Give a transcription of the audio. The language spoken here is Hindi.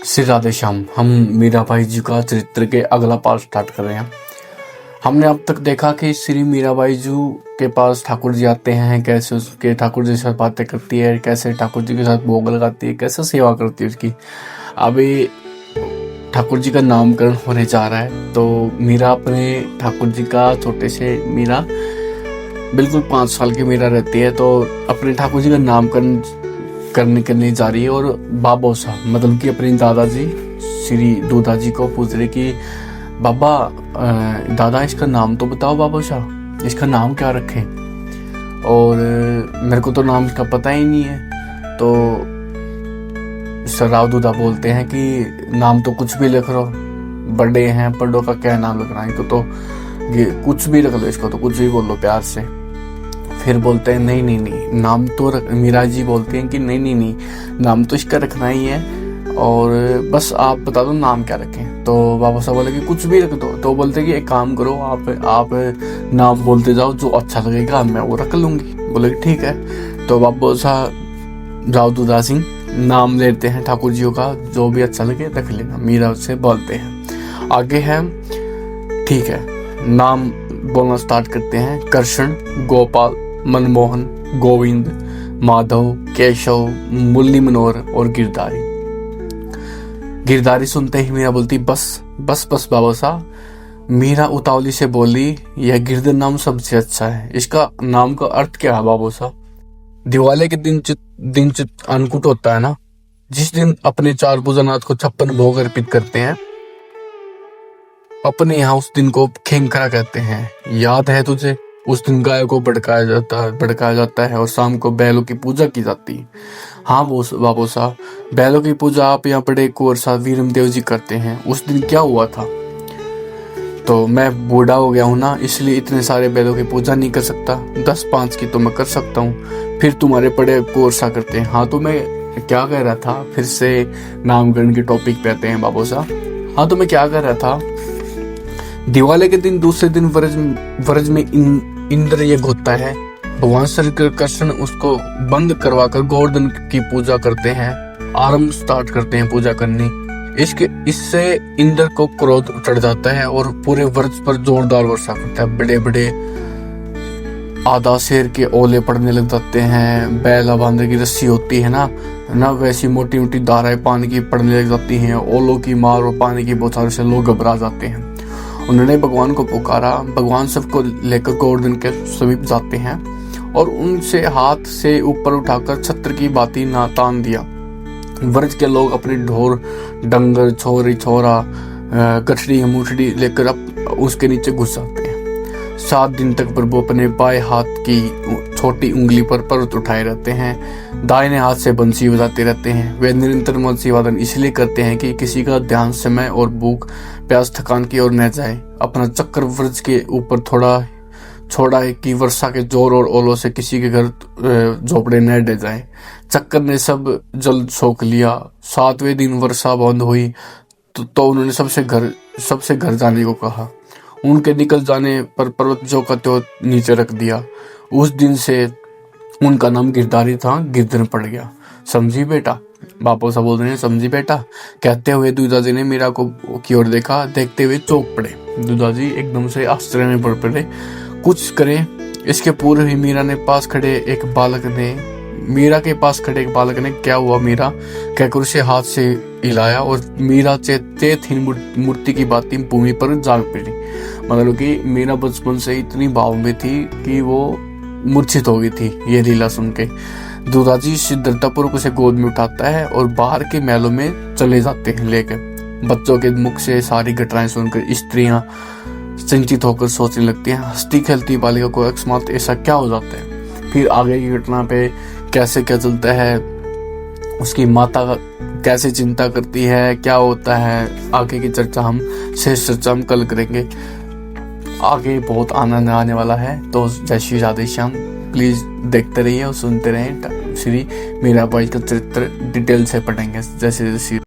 श्री राधे श्याम। हम मीराबाई जी का चरित्र के अगला पार्ट स्टार्ट कर रहे हैं। हमने अब तक देखा कि श्री मीराबाई जी के पास ठाकुर जी आते हैं, कैसे उसके ठाकुर जी के साथ बातें करती है, कैसे ठाकुर जी के साथ भोग लगाती है, कैसे सेवा करती है उसकी। अभी ठाकुर जी का नामकरण होने जा रहा है, तो मीरा अपने ठाकुर जी का छोटे से मीरा बिल्कुल 5 साल की मीरा रहती है, तो अपने ठाकुर जी का नामकरण करने के लिए जा रही है। और बाबोसा मतलब कि अपने दादाजी श्री दूधा जी को पूछ रहे कि बाबा दादा इसका नाम तो बताओ, बाबोसा इसका नाम क्या रखें। और मेरे को तो नाम इसका पता ही नहीं है। तो राव दूधा बोलते हैं कि नाम तो कुछ भी लिख लो, बड़े हैं बड़ों का क्या नाम लिखना है, इनको तो ये कुछ भी रख लो, इसको तो कुछ भी बोल लो प्यार से। फिर बोलते हैं नहीं नाम तो मीरा जी बोलते हैं कि नहीं नाम तो इसका रखना ही है, और बस आप बता दो नाम क्या रखें। तो बाबा साहब बोले कि कुछ भी रख दो। तो बोलते कि एक काम करो, आप नाम बोलते जाओ, जो अच्छा लगेगा मैं वो रख लूंगी। बोले कि ठीक है। तो बाबा साहब राव दूधा सिंह नाम लेते हैं ठाकुर जी का, जो भी अच्छा लगे रख लेना। मीरा उससे बोलते हैं। आगे है ठीक है, नाम बोलना स्टार्ट करते हैं। कृष्ण, गोपाल, मनमोहन, गोविंद, माधव, केशव, मुरली मनोहर और गिरधारी। गिरधारी सुनते ही मीरा बोलती बस बाबा साहब। मीरा उतावली से बोली यह गिरधर नाम सबसे अच्छा है, इसका नाम का अर्थ क्या है बाबू साहब? दिवाली के दिन अन्नकूट होता है ना, जिस दिन अपने 4 पूजनाथ को 56 भोग अर्पित करते हैं, अपने यहाँ उस दिन को खेंकरा कहते हैं। याद है तुझे? उस दिन गाय को भड़काया जाता है और शाम को बैलों की पूजा की जाती है। हाँ बाबू साहब, बैलों की पूजा आप यहाँ बड़े कुंवर साहब वीरमदेव जी करते हैं। उस दिन क्या हुआ था? तो मैं बूढ़ा हो गया हूँ ना, इसलिए इतने सारे बैलों की पूजा नहीं कर सकता। 10-5 की तो मैं कर सकता हूँ, फिर तुम्हारे बड़े कुंवर साहब करते हैं। हाँ तो मैं क्या कह रहा था, फिर से नामकरण के टॉपिक पे आते हैं बाबू साहब। हाँ तो मैं क्या कह रहा था, दिवाली के दिन दूसरे दिन व्रज में इंद्र यज्ञ होता है। भगवान श्री कृष्ण उसको बंद करवाकर गोवर्धन की पूजा करते हैं, आरंभ स्टार्ट करते हैं पूजा करनी। इससे इंद्र को क्रोध चढ़ जाता है और पूरे व्रज पर जोरदार वर्षा करता है। बड़े बड़े आधा शेर के ओले पड़ने लग जाते हैं। बैला बांधने की रस्सी होती है ना वैसी मोटी मोटी धाराएं पानी की पड़ने लग जाती हैं। ओलों की मार और पानी की बौछार से लोग घबरा जाते हैं। उन्होंने भगवान को पुकारा। भगवान सबको लेकर गोवर्धन के समीप जाते हैं और उनसे हाथ से ऊपर उठाकर छत्र की बाती ना तान दिया। व्रज के लोग अपने ढोर, डंगर, छोरी छोरा, गठड़ी मूठड़ी लेकर उसके नीचे घुस जाते हैं। 7 दिन तक प्रभु अपने बाएं हाथ की छोटी उंगली पर पर्वत उठाए रहते हैं, दाहिने हाथ से बंसी बजाते रहते हैं। वे निरंतर बंसी वादन इसलिए करते हैं कि किसी का ध्यान समय और भूख प्यास थकान की ओर न जाए। अपना चक्कर व्रज के ऊपर थोड़ा छोड़ा है कि वर्षा के जोर और ओलों से किसी के घर झोपड़े न डे जाए। चक्कर ने सब जल सोख लिया। 7वें दिन वर्षा बंद हुई तो उन्होंने सबसे घर जाने को कहा। उनके निकल जाने पर पर्वत जो का त्यों नीचे रख दिया। उस दिन से उनका नाम गिरधारी था, गिरधर पड़ गया। समझी बेटा? बापू साहब बोल रहे हैं समझी बेटा। कहते हुए दूधा जी ने मीरा को की ओर देखा। देखते हुए चौंक पड़े। दूधा जी एकदम से आश्चर्य में पड़ पड़े। कुछ करें इसके पूर्व ही मीरा के पास खड़े एक बालक ने क्या हुआ मीरा कहकर उसे हाथ से हिलाया और मीरा चेतहीन मूर्ति की बाती भूमि पर जाग पड़ी। मतलब कि मीरा बचपन से इतनी भाव में थी कि वो मूर्छित हो गई थी। ये लीला सुन के दूधा जी सिद्धार्थपूर्वक उसे गोद में उठाता है और बाहर के महलों में चले जाते हैं लेकर। बच्चों के मुख से सारी घटनाएं सुनकर स्त्रियां चिंतित होकर सोचने लगती हैं, हंसती खेलती बालिका को अकस्मात ऐसा क्या हो जाता है। फिर आगे की घटना पे कैसे क्या चलता है, उसकी माता कैसे चिंता करती है, क्या होता है, आगे की चर्चा हम कल करेंगे। आगे बहुत आनंद आने वाला है। तो जय श्री राधे श्याम। प्लीज देखते रहिए और सुनते रहें। श्री मीराबाई का चरित्र डिटेल से पढ़ेंगे जैसे